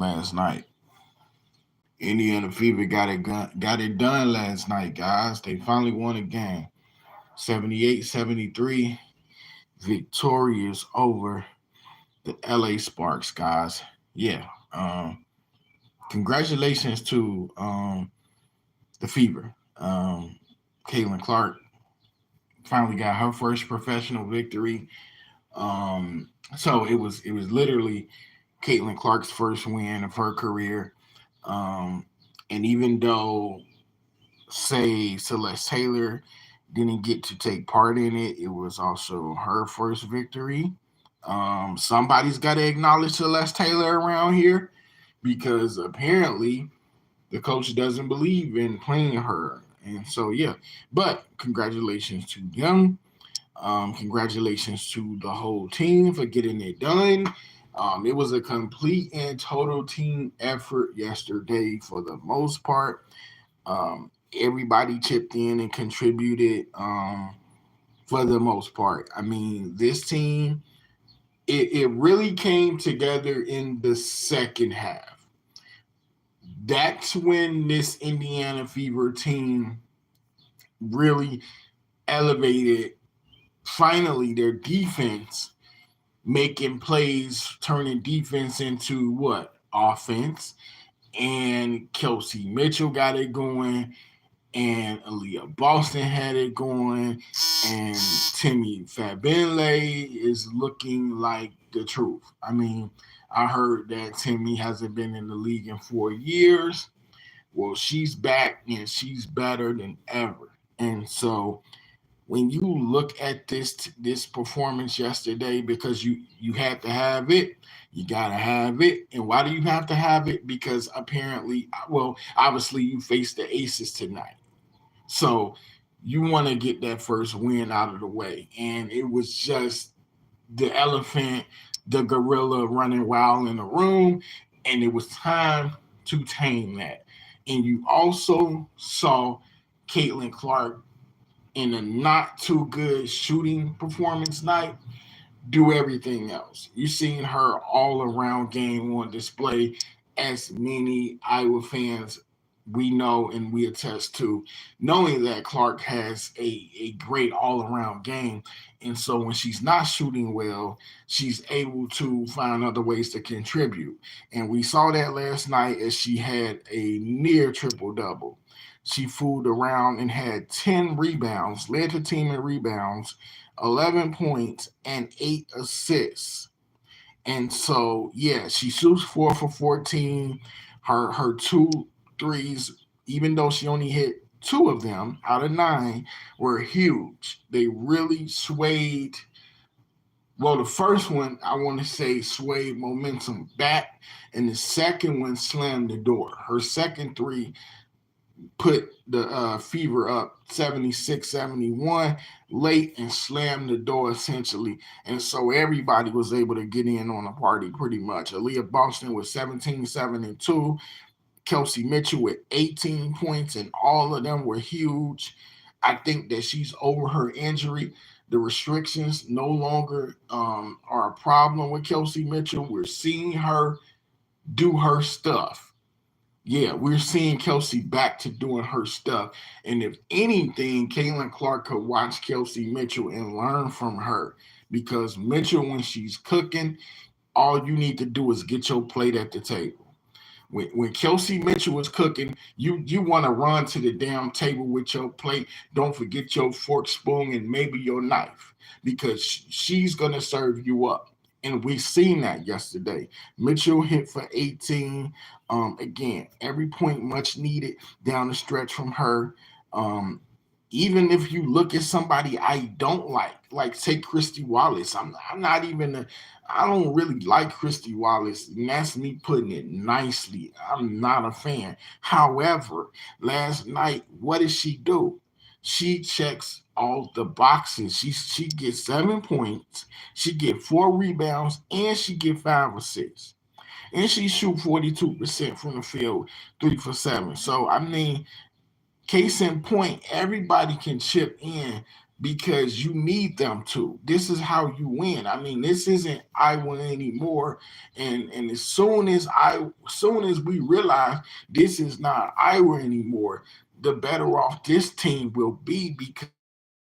last night. Indiana Fever got it done last night, guys. They finally won a game. 78-73, victorious over the LA Sparks, guys. Yeah. Congratulations to the Fever. Caitlin Clark finally got her first professional victory. So it was literally Caitlin Clark's first win of her career. Um, and even though, say, Celeste Taylor didn't get to take part in it, it was also her first victory. Somebody's got to acknowledge Celeste Taylor around here because apparently the coach doesn't believe in playing her. And so, yeah, but congratulations to them. Congratulations to the whole team for getting it done. It was a complete and total team effort yesterday for the most part. Everybody chipped in and contributed for the most part. I mean, this team, it really came together in the second half. That's when this Indiana Fever team really elevated finally their defense, making plays, turning defense into what? Offense. And Kelsey Mitchell got it going, and Aaliyah Boston had it going, and Timmy Fabinle is looking like the truth. I mean, I heard that Timmy hasn't been in the league in 4 years. Well, she's back and she's better than ever. And so when you look at this performance yesterday, because you had to have it, you gotta have it. And why do you have to have it? Because apparently, well, obviously you face the Aces tonight, so you want to get that first win out of the way. And it was just the elephant, the gorilla running wild in the room, and it was time to tame that. And you also saw Caitlin Clark in a not too good shooting performance night do everything else. You seen her all around game on display, as many Iowa fans we know and we attest to, knowing that Clark has a great all around game. And so when she's not shooting well, she's able to find other ways to contribute. And we saw that last night as she had a near triple double. She fooled around and had 10 rebounds, led the team in rebounds, 11 points, and 8 assists. And so, yeah, she shoots 4 for 14. Her two threes, even though she only hit two of them out of nine, were huge. They really swayed. Well, the first one, I want to say, swayed momentum back, and the second one slammed the door. Her second three put the Fever up 76-71 late and slammed the door essentially. And so everybody was able to get in on the party pretty much. Aaliyah Boston with 17-7-2, Kelsey Mitchell with 18 points, and all of them were huge. I think that she's over her injury. The restrictions no longer are a problem with Kelsey Mitchell. We're seeing her do her stuff. Yeah, we're seeing Kelsey back to doing her stuff. And if anything, Caitlin Clark could watch Kelsey Mitchell and learn from her. Because Mitchell, when she's cooking, all you need to do is get your plate at the table. When Kelsey Mitchell is cooking, you want to run to the damn table with your plate. Don't forget your fork, spoon, and maybe your knife, because she's gonna serve you up. And we seen that yesterday. Mitchell hit for 18. Again, every point much needed down the stretch from her. Um, Even if you look at somebody I don't like say Christy Wallace, I'm not even I don't really like Christy Wallace, and that's me putting it nicely. I'm not a fan. However, last night, what did she do? She checks all the boxes. She gets 7 points, she get 4 rebounds, and she get 5 assists. And she shoot 42% from the field, 3 for 7. So I mean, case in point, everybody can chip in, because you need them to. This is how you win. I mean, this isn't Iowa anymore. And as soon as we realize this is not Iowa anymore, the better off this team will be because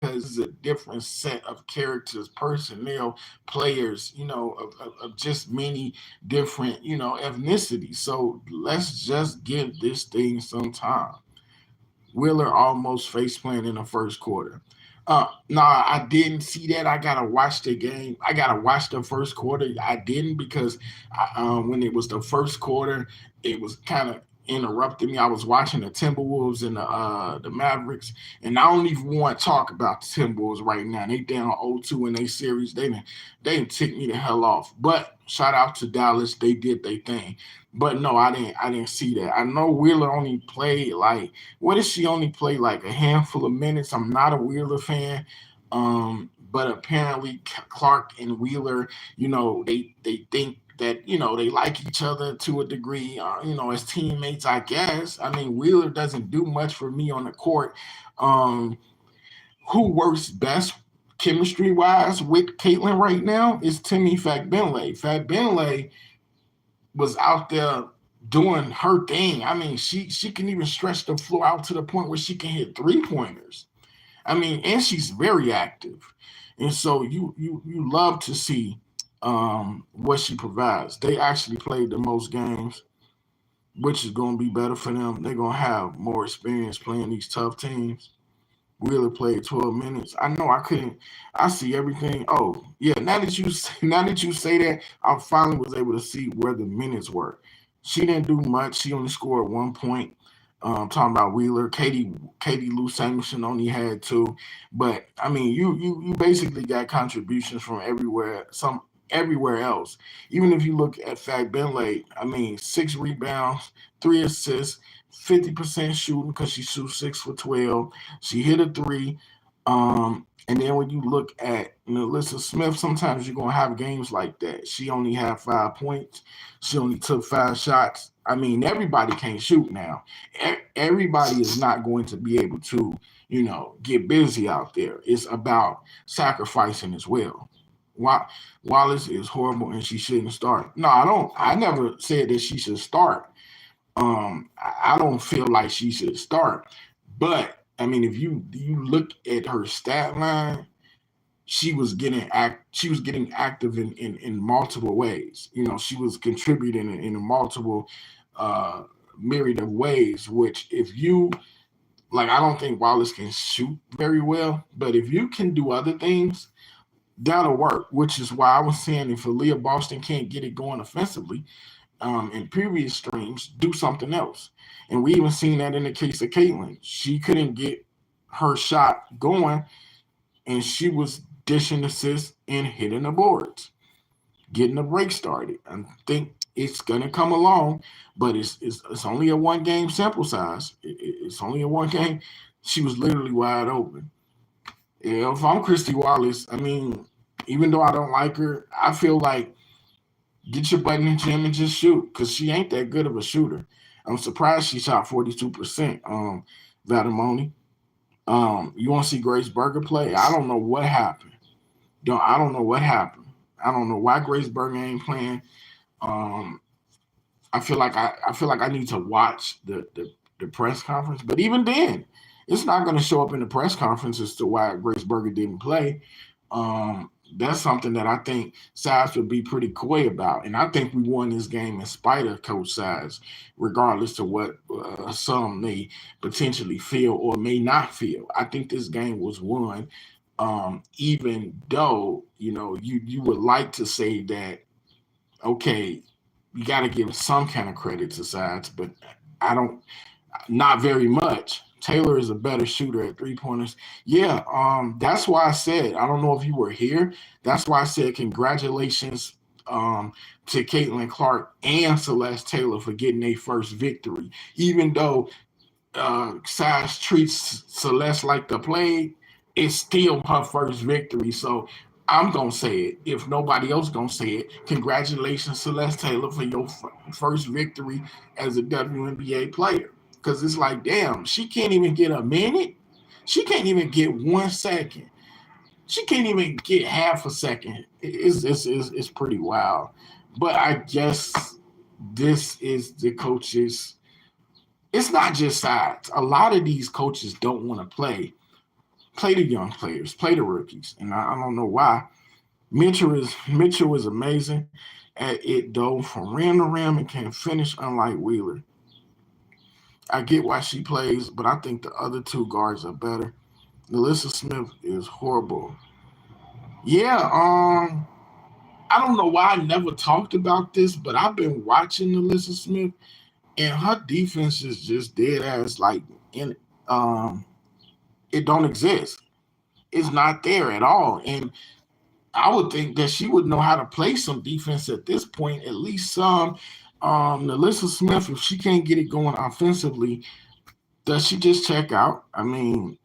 it's a different set of characters, personnel, players, of just many different, ethnicities. So let's just give this thing some time. Wheeler almost face planted in the first quarter. Nah, I didn't see that. I gotta watch the game. I gotta watch the first quarter. I didn't because when it was the first quarter, it was kind of interrupted me. I was watching the Timberwolves and the Mavericks, and I don't even want to talk about the Timberwolves right now. They down 0-2 in their series. They didn't tick me the hell off. But shout out to Dallas. They did their thing. But no, I didn't see that. I know Wheeler only played like what did she only play like a handful of minutes? I'm not a Wheeler fan. But apparently Clark and Wheeler, they think that they like each other to a degree, as teammates. I guess. I mean, Wheeler doesn't do much for me on the court. Um, who works best chemistry wise with Caitlin right now is Timmy Fagbenle. Fagbenle was out there doing her thing. I mean, she can even stretch the floor out to the point where she can hit 3 pointers. I mean, and she's very active, and so you love to see what she provides. They actually played the most games, which is going to be better for them. They're going to have more experience playing these tough teams. Wheeler played 12 minutes. I know I couldn't. I see everything. Oh yeah, now that you say that, I finally was able to see where the minutes were. She didn't do much. She only scored 1 point. Talking about Wheeler, Katie Lou Samuelson only had two, but I mean, you basically got contributions from everywhere else. Even if you look at Fat Benley, I mean, 6 rebounds, 3 assists, 50% shooting because she shoots 6 for 12. She hit a three. And then when you look at Melissa Smith, sometimes you're gonna have games like that. She only had 5 points. She only took 5 shots. I mean, everybody can't shoot now. Everybody is not going to be able to, get busy out there. It's about sacrificing as well. Wa- Wallace is horrible and she shouldn't start. No, I don't. I never said that she should start. I don't feel like she should start. But I mean, if you look at her stat line, she was getting active in multiple ways. She was contributing in a multiple uh myriad of ways, which if you like, I don't think Wallace can shoot very well, but if you can do other things, that'll work, which is why I was saying if Aaliyah Boston can't get it going offensively, in previous streams, do something else. And we even seen that in the case of Caitlin. She couldn't get her shot going, and she was dishing assists and hitting the boards, getting the break started. I think it's gonna come along, but it's only a 1 game sample size. It's only a 1 game. She was literally wide open. Yeah, if I'm Christy Wallace, I mean, even though I don't like her, I feel like get your butt in the gym and just shoot because she ain't that good of a shooter. I'm surprised she shot 42%. Vatamoni. You want to see Grace Berger play? I don't know what happened. I don't know what happened. I don't know why Grace Berger ain't playing. Um, I feel like I need to watch the press conference. But even then, it's not going to show up in the press conference as to why Grace Berger didn't play. That's something that I think Sides would be pretty coy about. And I think we won this game in spite of Coach Sides, regardless of what some may potentially feel or may not feel. I think this game was won, even though, you would like to say that, okay, you got to give some kind of credit to Sides, but I don't, not very much. Taylor is a better shooter at 3 pointers. Yeah, that's why I said, I don't know if you were here. That's why I said congratulations to Caitlin Clark and Celeste Taylor for getting their first victory. Even though Sage treats Celeste like the plague, it's still her first victory. So I'm gonna say it. If nobody else gonna say it, congratulations, Celeste Taylor, for your first victory as a WNBA player. Because it's like, damn, she can't even get a minute. She can't even get 1 second. She can't even get half a second. It's pretty wild. But I guess this is the coaches. It's not just sides. A lot of these coaches don't want to play the young players, play the rookies, and I don't know why. Mitchell is amazing at it though, from rim to rim, and can finish unlike Wheeler. I get why she plays, but I think the other two guards are better. Melissa Smith is horrible. Yeah, I don't know why I never talked about this, but I've been watching Melissa Smith, and her defense is just dead ass like in um it don't exist. It's not there at all. And I would think that she would know how to play some defense at this point, at least some. Melissa Smith, if she can't get it going offensively, does she just check out? I mean,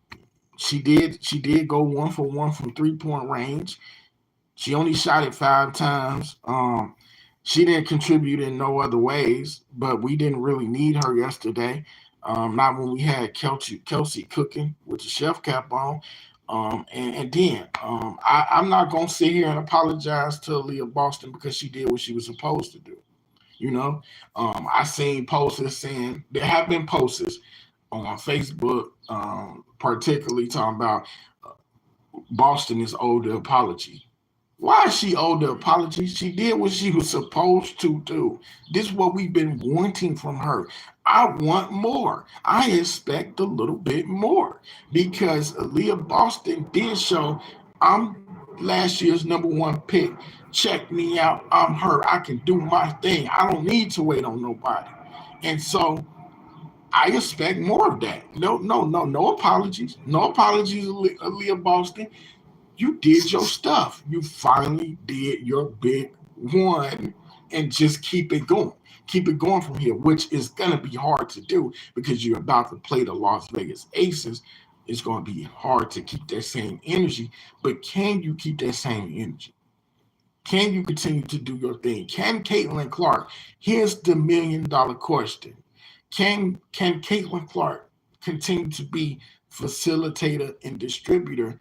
she did go 1 for 1 from 3-point range. She only shot it 5 times. She didn't contribute in no other ways, but we didn't really need her yesterday. Not when we had Kelsey cooking with the chef cap on. And then I'm not gonna sit here and apologize to Leah Boston because she did what she was supposed to do. You know, I seen posters saying there have been posters on Facebook, particularly talking about Boston is owed the apology. Why is she owed the apology? She did what she was supposed to do. This is what we've been wanting from her. I want more. I expect a little bit more because Aaliyah Boston did show I'm last year's #1 pick. Check me out. I'm her. I can do my thing. I don't need to wait on nobody. And so I expect more of that. No, no, no, no apologies. No apologies, Aaliyah Boston. You did your stuff. You finally did your big one and just keep it going. Keep it going from here, which is going to be hard to do because you're about to play the Las Vegas Aces. It's going to be hard to keep that same energy, but can you keep that same energy? Can you continue to do your thing? Can Caitlin Clark? Here's the $1 million question. Can Caitlin Clark continue to be facilitator and distributor,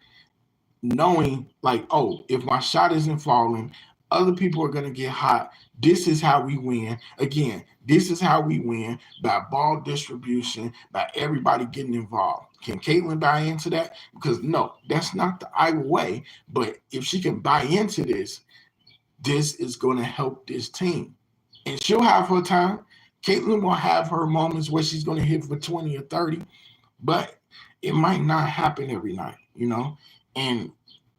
knowing like, oh, if my shot isn't falling, other people are gonna get hot. This is how we win. Again, this is how we win by ball distribution, by everybody getting involved. Can Caitlin buy into that? Because no, that's not the Iowa way. But if she can buy into this, this is gonna help this team. And she'll have her time. Caitlin will have her moments where she's gonna hit for 20 or 30, but it might not happen every night. And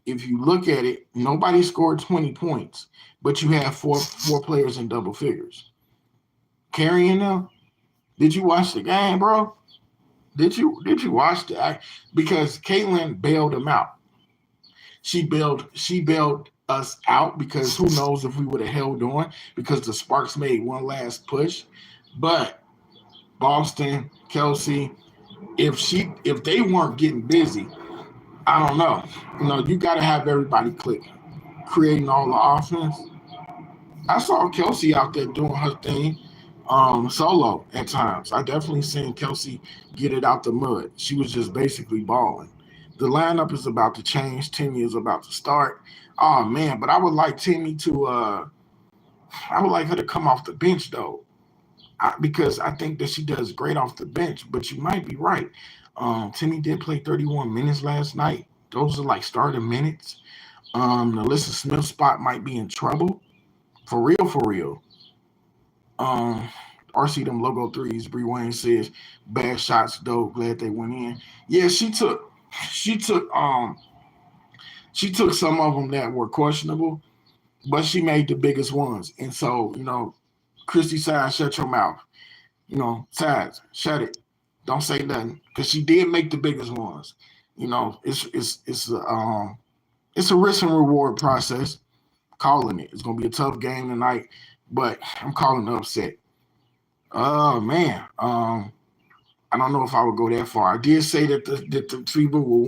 if you look at it, nobody scored 20 points, but you have four players in double figures. Carrying them. Did you watch the game, bro? Did you watch the because Caitlin bailed them out. She bailed us out because who knows if we would have held on because the Sparks made one last push. But Boston, Kelsey, if they weren't getting busy, I don't know. You got to have everybody click, creating all the offense. I saw Kelsey out there doing her thing, solo at times. I definitely seen Kelsey get it out the mud. She was just basically balling. The lineup is about to change. Timmy is about to start. Oh man, but I would like Timmy to. I would like her to come off the bench though, because I think that she does great off the bench. But you might be right. Timmy did play 31 minutes last night. Those are like starting minutes. The Alyssa Smith spot might be in trouble. For real, for real. Um, RC them logo threes. Bree Wayne says bad shots though. Glad they went in. Yeah, she took she took some of them that were questionable, but she made the biggest ones. And so Christy Sides, shut your mouth. Sides, shut it. Don't say nothing because she did make the biggest ones. It's a risk and reward process. Calling it. It's gonna be a tough game tonight, but I'm calling the upset. Oh man, I don't know if I would go that far. I did say that the Fever will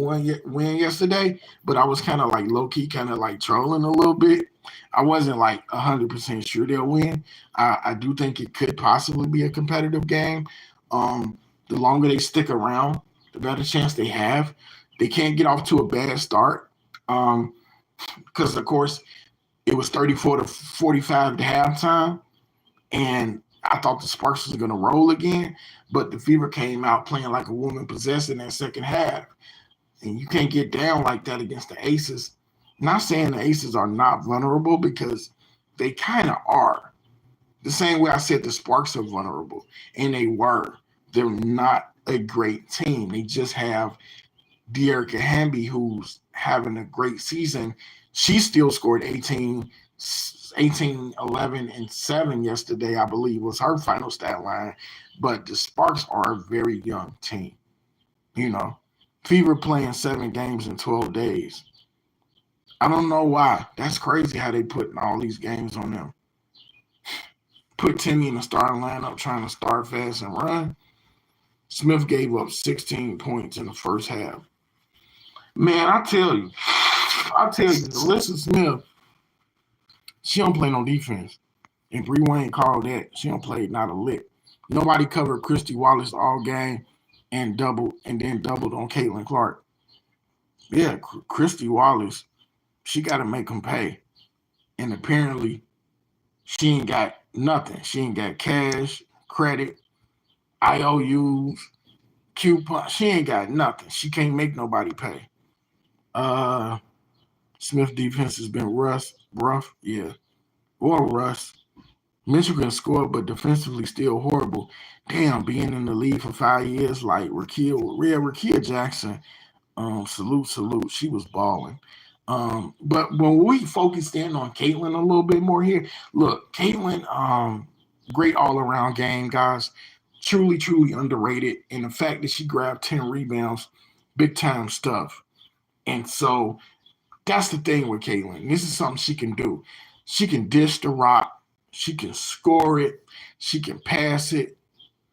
win yesterday, but I was kind of like low key, kind of like trolling a little bit. I wasn't like 100% sure they'll win. I do think it could possibly be a competitive game. The longer they stick around, the better chance they have. They can't get off to a bad start. Because of course it was 34-45 to halftime, and I thought the Sparks was going to roll again, but the Fever came out playing like a woman possessed in that second half, and you can't get down like that against the Aces. Not saying the Aces are not vulnerable, because they kind of are. The same way I said the Sparks are vulnerable, and they were. They're not a great team. They just have Dearica Hamby, who's having a great season. She still scored 18, 11, and 7 yesterday, I believe, was her final stat line. But the Sparks are a very young team. You know, Fever playing 7 games in 12 days. I don't know why. That's crazy how they put all these games on them. Put Timmy in the starting lineup trying to start fast and run. Smith gave up 16 points in the first half. Man, I tell you, Alyssa Smith, she don't play no defense. And Bree Wayne called that. She don't play not a lick. Nobody covered Christy Wallace all game and then doubled on Caitlin Clark. Yeah, Christy Wallace, she got to make them pay. And apparently, she ain't got nothing. She ain't got cash, credit, IOUs, coupon. She ain't got nothing. She can't make nobody pay. Smith defense has been rough, yeah, or Russ. Michigan scored, but defensively still horrible. Damn, being in the league for 5 years, like Rakia Jackson, salute. She was balling. But when we focused in on Caitlin a little bit more here, look, Caitlin, great all around game, guys. Truly underrated. And the fact that she grabbed 10 rebounds, big time stuff. And so that's the thing with Caitlin. This is something she can do. She can dish the rock. She can score it. She can pass it.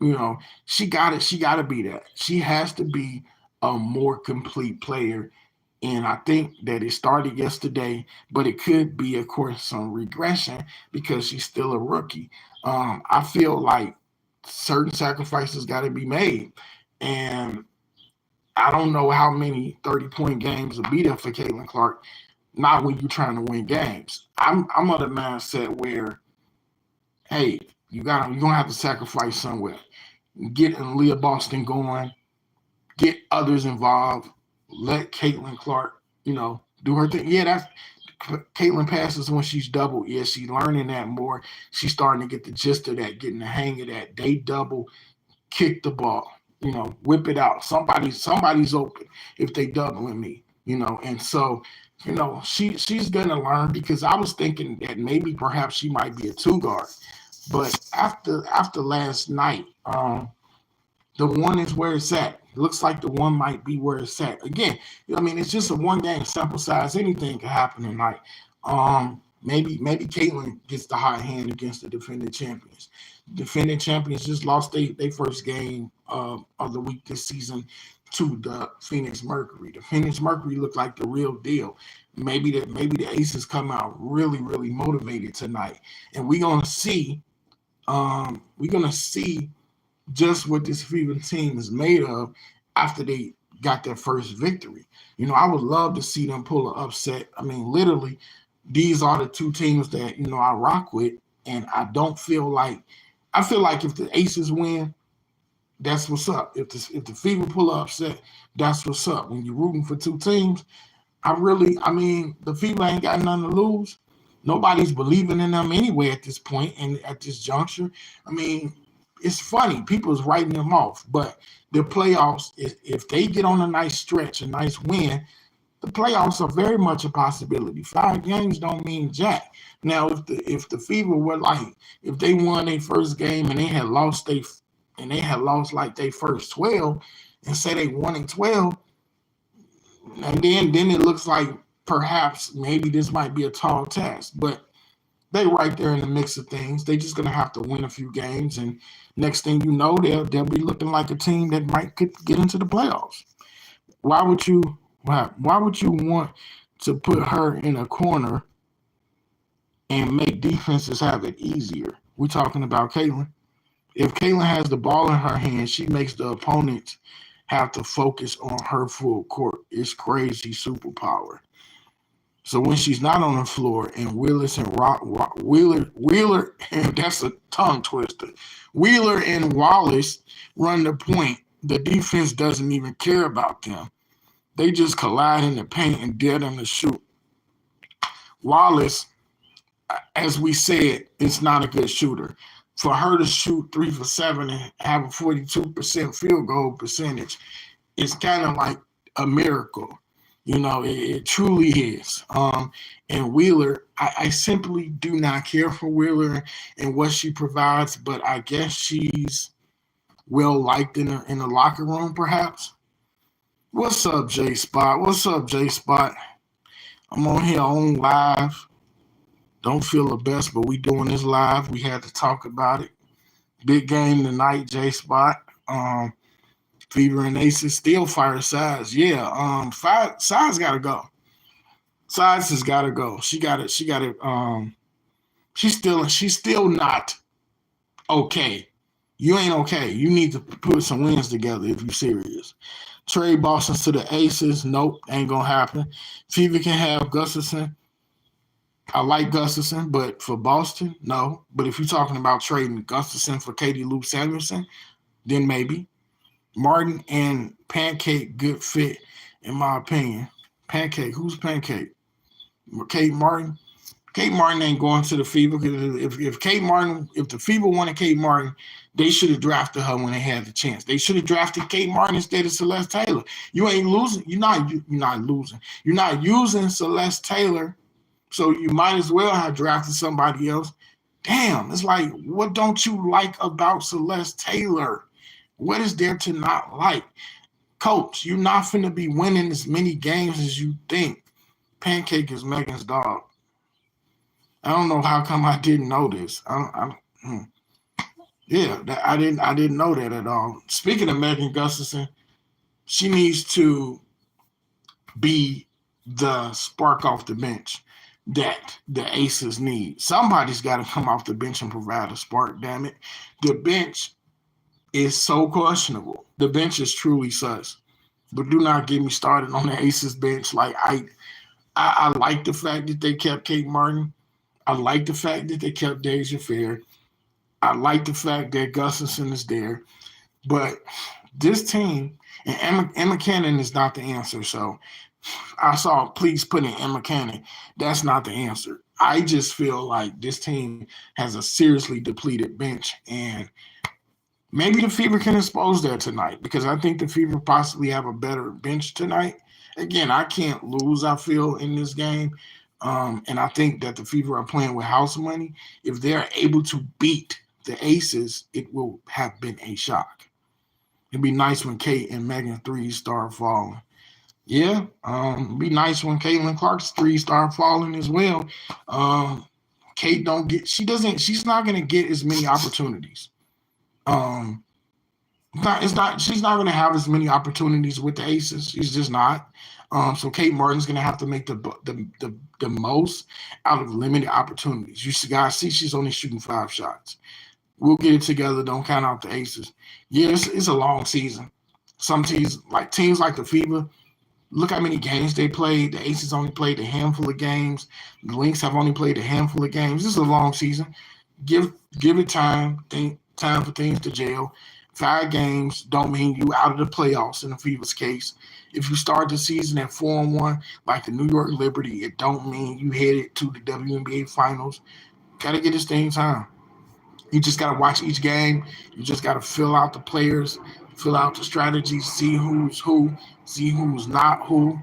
You know, she got it. She got to be that. She has to be a more complete player. And I think that it started yesterday, but it could be, of course, some regression because she's still a rookie. I feel like certain sacrifices got to be made. And I don't know how many 30-point games will be there for Caitlin Clark. Not when you're trying to win games. I'm of the mindset where, hey, you're gonna have to sacrifice somewhere. Get Aaliyah Boston going, get others involved, let Caitlin Clark, do her thing. Yeah, that's Caitlin passes when she's doubled. Yeah, she's learning that more. She's starting to get the gist of that, getting the hang of that. They double, kick the ball, whip it out. Somebody's open if they doubling me, and so she's gonna learn, because I was thinking that maybe perhaps she might be a 2 guard. But after last night, the one is where it's at. It looks like the one might be where it's at. Again, it's just a 1 game sample size. Anything can happen tonight. Maybe Caitlin gets the hot hand against the defending champions. Defending champions just lost their first game of the week this season to the Phoenix Mercury. The Phoenix Mercury looked like the real deal. Maybe the Aces come out really, really motivated tonight, and we're gonna see. Just what this Fever team is made of after they got their first victory. I would love to see them pull an upset. Literally, these are the 2 teams that I rock with, and I feel like if the Aces win, that's what's up. If the Fever pull an upset, that's what's up. When you're rooting for 2 teams, the Fever ain't got nothing to lose. Nobody's believing in them anyway at this point and at this juncture. It's funny. People's writing them off. But the playoffs, if they get on a nice stretch, a nice win, the playoffs are very much a possibility. 5 games don't mean jack. Now, if the Fever were if they won their first game and they had lost like their first 12, and say they won in 12, and then it looks like perhaps maybe this might be a tall task. But they right there in the mix of things. They just gonna have to win a few games, and next thing you know, they'll be looking like a team that might get into the playoffs. Why would you want to put her in a corner and make defenses have it easier? We're talking about Caitlin. If Caitlin has the ball in her hand, she makes the opponents have to focus on her full court. It's crazy superpower. So when she's not on the floor and Willis and Wheeler, and that's a tongue twister. Wheeler and Wallace run the point. The defense doesn't even care about them. They just collide in the paint and dare them to shoot. Wallace, as we said, is not a good shooter. For her to shoot 3 for 7 and have a 42% field goal percentage, it's kind of like a miracle. It truly is. And Wheeler, I simply do not care for Wheeler and what she provides, but I guess she's well liked in the locker room, perhaps. What's up, J Spot? What's up, J Spot? I'm on here on live. Don't feel the best, but we doing this live. We had to talk about it. Big game tonight, J Spot. Fever and Aces still fire Sides. Yeah, Sides gotta go. Sides has gotta go. She got it. She got it. She's still not okay. You ain't okay. You need to put some wins together if you're serious. Trade Boston to the Aces. Nope, ain't gonna happen. Fever can have Gustafson. I like Gustafson, but for Boston, no. But if you're talking about trading Gustafson for Katie Lou Samuelson, then maybe. Martin and Pancake, good fit, in my opinion. Pancake, who's Pancake? Kate Martin? Kate Martin ain't going to the Fever because if the Fever wanted Kate Martin, they should have drafted her when they had the chance. They should have drafted Kate Martin instead of Celeste Taylor. You ain't losing. You're not losing. You're not using Celeste Taylor, so you might as well have drafted somebody else. Damn, it's like, what don't you like about Celeste Taylor? What is there to not like? Coach, you're not finna be winning as many games as you think. Pancake is Megan's dog. I don't know how come I didn't know this. Yeah, I didn't know that at all. Speaking of Megan Gustafson, she needs to be the spark off the bench that the Aces need. Somebody's got to come off the bench and provide a spark, damn it. The bench is so questionable. The bench is truly sus. But do not get me started on the Aces bench. Like I like the fact that they kept Kate Martin. I like the fact that they kept Deja Fair. I like the fact that Gustafson is there. But this team, and Emma Cannon is not the answer. So I saw, please put in Emma Cannon. That's not the answer. I just feel like this team has a seriously depleted bench. And maybe the Fever can expose that tonight because I think the Fever possibly have a better bench tonight. Again, I can't lose, I feel, in this game. And I think that the Fever are playing with house money. If they're able to beat the Aces, it will have been a shock. It'd be nice when Kate and Megan threes start falling. Yeah, it'd be nice when Caitlin Clark's threes start falling as well. Kate she's not gonna get as many opportunities. Um, she's not gonna have as many opportunities with the Aces. She's just not. So Kate Martin's gonna have to make the most out of limited opportunities. You guys see she's only shooting 5 shots. We'll get it together. Don't count out the Aces. Yes, it's a long season. Some teams like the Fever, look how many games they played. The Aces only played a handful of games. The Lynx have only played a handful of games. This is a long season. Give it time. Time for things to gel. 5 games don't mean you out of the playoffs in the Fever's case. If you start the season at 4-1, like the New York Liberty, it don't mean you headed to the WNBA Finals. Gotta get this thing time. You just gotta watch each game. You just gotta fill out the players, fill out the strategies, see who's who, see who's not who,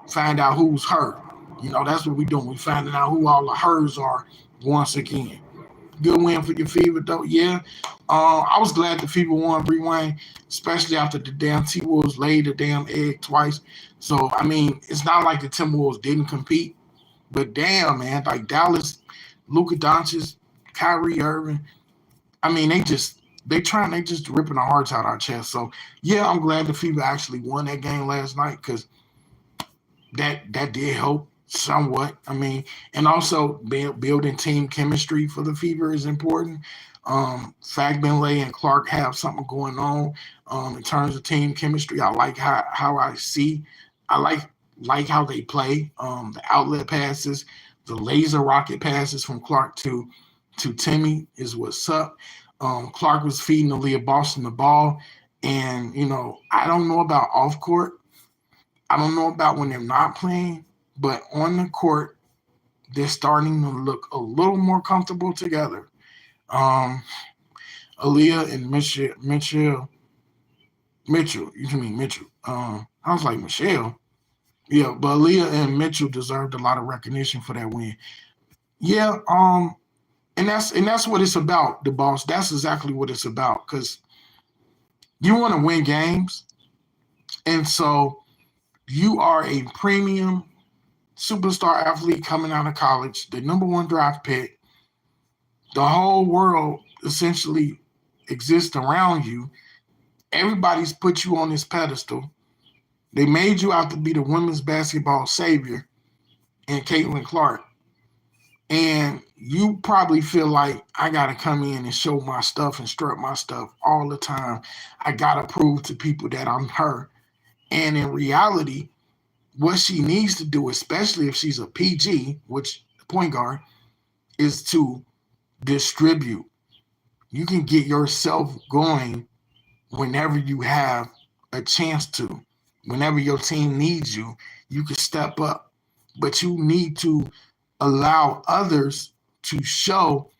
find out who's hurt. That's what we're doing. We're finding out who all the hers are once again. Good win for your Fever, though. Yeah. I was glad the Fever won, Bree Wayne, especially after the damn T-Wolves laid the damn egg twice. So, I mean, it's not like the Timberwolves didn't compete, but damn, man, like Dallas, Luka Doncic, Kyrie Irving, I mean, they just ripping the hearts out our chest. So, yeah, I'm glad the Fever actually won that game last night because that did help somewhat. I mean, and also building team chemistry for the Fever is important. Fagbenley and Clark have something going on in terms of team chemistry. I like how I see. I like like how they play. The outlet passes, the laser rocket passes from Clark to Timmy is what's up. Clark was feeding Aaliyah Boston the ball, and I don't know about off court. I don't know about when they're not playing, but on the court, they're starting to look a little more comfortable together. Um, Aaliyah and Mitchell. You can mean Mitchell. I was like Michelle. Yeah, but Aaliyah and Mitchell deserved a lot of recognition for that win. Yeah, and that's what it's about, the boss. That's exactly what it's about. Because you want to win games, and so you are a premium superstar athlete coming out of college, the number one draft pick. The whole world essentially exists around you. Everybody's put you on this pedestal. They made you out to be the women's basketball savior and Caitlin Clark. And you probably feel like I gotta come in and show my stuff and strut my stuff all the time. I gotta prove to people that I'm her. And in reality, what she needs to do, especially if she's a PG, which point guard, is to distribute. You can get yourself going whenever you have a chance to. Whenever your team needs you, you can step up. But you need to allow others to show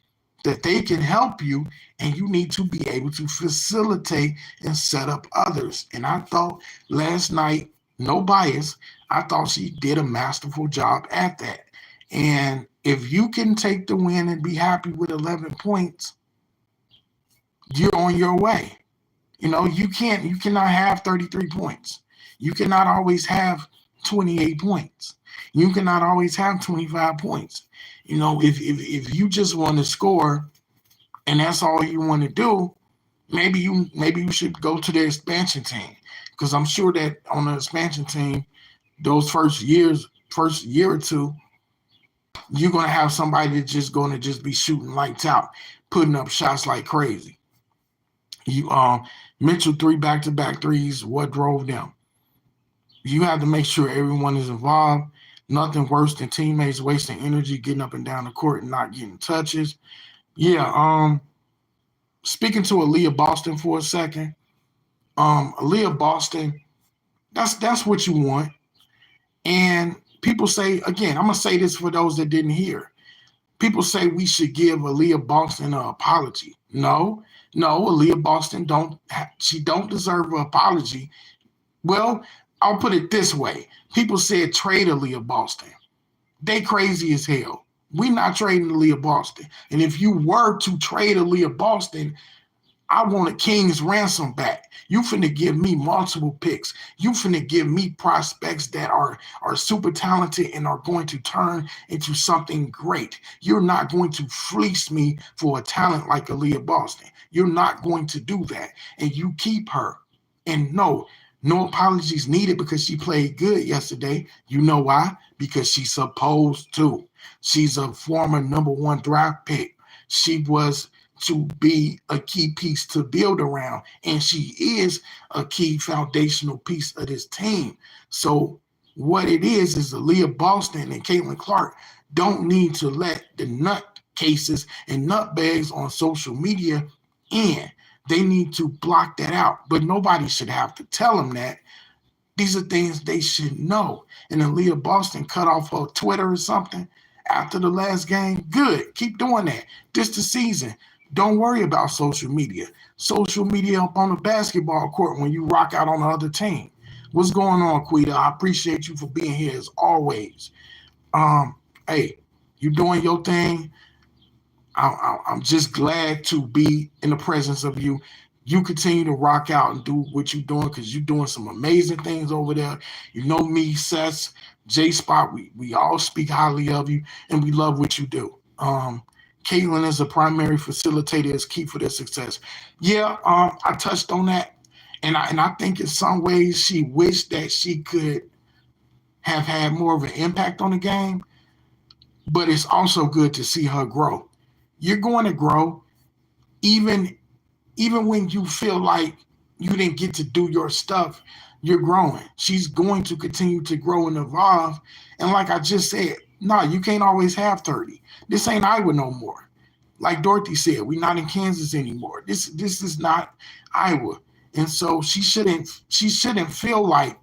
that they can help you, and you need to be able to facilitate and set up others. And I thought last night, no bias, I thought she did a masterful job at that. And if you can take the win and be happy with 11 points, you're on your way. You cannot have 33 points. You cannot always have 28 points. You cannot always have 25 points. If you just want to score and that's all you want to do, maybe you should go to the expansion team. Because I'm sure that on the expansion team, those first year or two, you're gonna have somebody that's just gonna just be shooting lights out, putting up shots like crazy. You Mitchell 3 back-to-back threes, what drove them? You have to make sure everyone is involved. Nothing worse than teammates wasting energy getting up and down the court and not getting touches. Yeah, speaking to Aaliyah Boston for a second. Aaliyah Boston, that's what you want. And people say, again, I'm gonna say this for those that didn't hear. People say we should give Aaliyah Boston an apology. No, Aaliyah Boston don't deserve an apology. Well, I'll put it this way. People said trade Aaliyah Boston. They crazy as hell. We not trading Aaliyah Boston. And if you were to trade Aaliyah Boston, I want a king's ransom back. You finna give me multiple picks. You finna give me prospects that are super talented and are going to turn into something great. You're not going to fleece me for a talent like Aaliyah Boston. You're not going to do that. And you keep her. And no apologies needed because she played good yesterday. You know why? Because she's supposed to. She's a former number one draft pick. She was to be a key piece to build around, and she is a key foundational piece of this team. So what it is Aaliyah Boston and Caitlin Clark don't need to let the nut cases and nutbags on social media in. They need to block that out, but nobody should have to tell them that. These are things they should know. And Aaliyah Boston cut off her Twitter or something after the last game. Good. Keep doing that. This the season. Don't worry about social media. Social media up on the basketball court when you rock out on the other team. What's going on, Quita? I appreciate you for being here as always. Hey, you doing your thing. I'm just glad to be in the presence of you. You continue to rock out and do what you're doing because you're doing some amazing things over there. You know me, Seth, J Spot, we all speak highly of you and we love what you do. Caitlin as a primary facilitator is key for their success. Yeah, I touched on that. And I think in some ways she wished that she could have had more of an impact on the game, but it's also good to see her grow. You're going to grow even when you feel like you didn't get to do your stuff. You're growing. She's going to continue to grow and evolve. And like I just said, no, you can't always have 30. This ain't Iowa no more. Like Dorothy said, we're not in Kansas anymore. This is not Iowa. And so she shouldn't feel like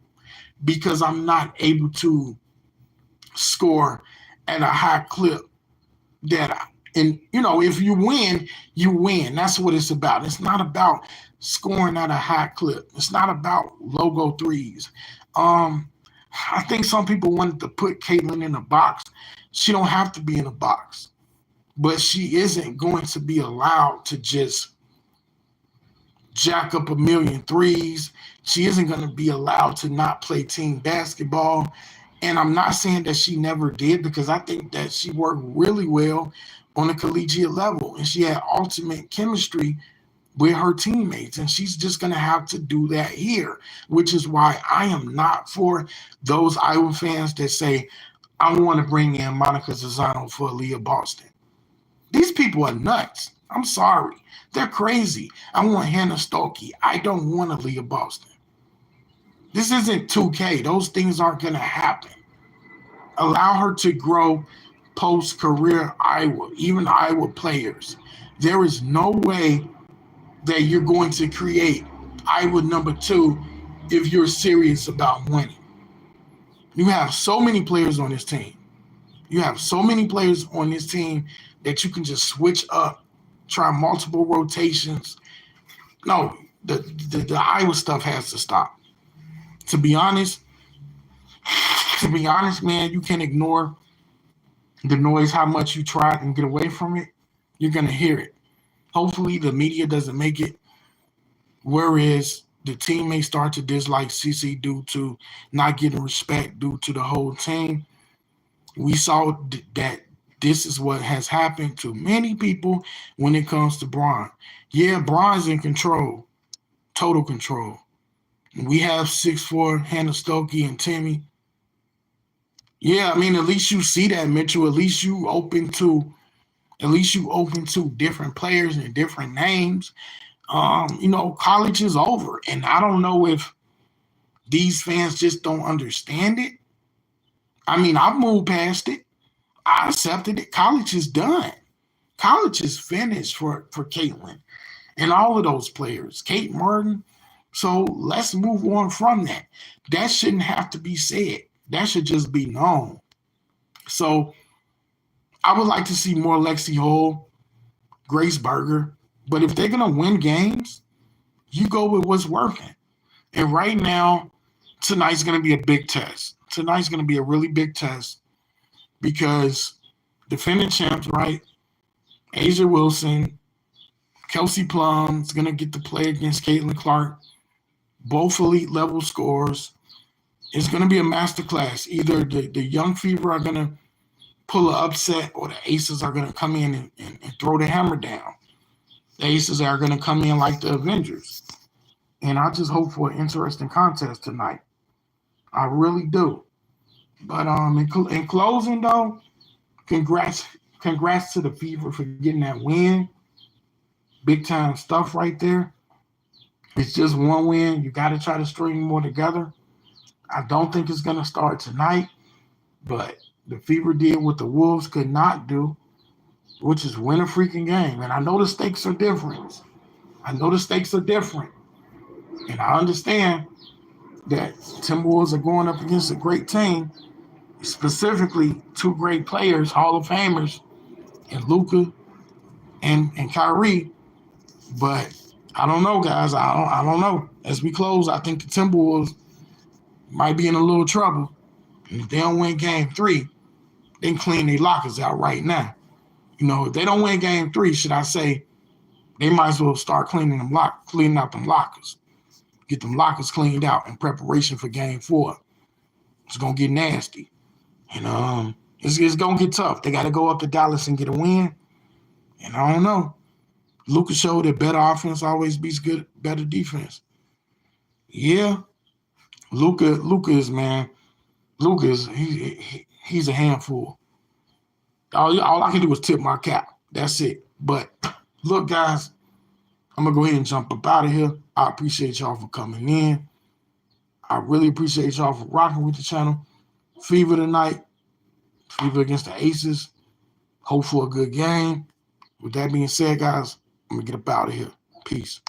because I'm not able to score at a high clip that and if you win, you win. That's what it's about. It's not about scoring at a high clip. It's not about logo threes. Um, I think some people wanted to put Caitlin in a box. She don't have to be in a box, but she isn't going to be allowed to just jack up a million threes. She isn't going to be allowed to not play team basketball. And I'm not saying that she never did because I think that she worked really well on a collegiate level and she had ultimate chemistry with her teammates. And she's just going to have to do that here, which is why I am not for those Iowa fans that say, I want to bring in Monica Zazano for Aaliyah Boston. These people are nuts. I'm sorry. They're crazy. I want Hannah Stokey. I don't want Aaliyah Boston. This isn't 2K. Those things aren't going to happen. Allow her to grow post-career Iowa, even Iowa players. There is no way that you're going to create Iowa #2 if you're serious about winning. You have so many players on this team. You have so many players on this team that you can just switch up, try multiple rotations. No, the Iowa stuff has to stop. To be honest, man, you can ignore the noise how much you try and get away from it. You're gonna hear it. Hopefully, the media doesn't make it. Whereas the team may start to dislike CC due to not getting respect due to the whole team. We saw that this is what has happened to many people when it comes to Bron. Yeah, Bron's in control, total control. We have 6'4" Hannah Stokey and Timmy. Yeah, I mean, at least you see that, Mitchell. At least you open to different players and different names. College is over. And I don't know if these fans just don't understand it. I mean, I've moved past it. I accepted it. College is done. College is finished for Caitlin and all of those players, Kate Martin. So let's move on from that. That shouldn't have to be said. That should just be known. So I would like to see more Lexi Hull, Grace Berger. But if they're going to win games, you go with what's working. And right now, tonight's going to be a big test. Tonight's going to be a really big test because defending champs, right? Asia Wilson, Kelsey Plum is going to get to play against Caitlin Clark, both elite level scorers. It's going to be a masterclass. Either the Young Fever are going to pull an upset or the Aces are going to come in and throw the hammer down. The Aces are going to come in like the Avengers. And I just hope for an interesting contest tonight. I really do. But in closing, though, congrats to the Fever for getting that win. Big time stuff right there. It's just one win. You got to try to string more together. I don't think it's going to start tonight, but the Fever did what the Wolves could not do, which is win a freaking game. And I know the stakes are different. And I understand that Timberwolves are going up against a great team, specifically two great players, Hall of Famers, and Luka and Kyrie. But I don't know, guys. I don't know. As we close, I think the Timberwolves might be in a little trouble. And if they don't win game 3, they can clean their lockers out right now. If they don't win game 3, should I say, they might as well start cleaning out them lockers. Get them lockers cleaned out in preparation for game 4. It's going to get nasty. And it's going to get tough. They got to go up to Dallas and get a win. And I don't know. Luka showed that better offense always beats better defense. Yeah. Luka is, man. Luka is, he's a handful. All I can do is tip my cap. That's it. But look, guys, I'm going to go ahead and jump up out of here. I appreciate y'all for coming in. I really appreciate y'all for rocking with the channel. Fever tonight. Fever against the Aces. Hope for a good game. With that being said, guys, I'm going to get up out of here. Peace.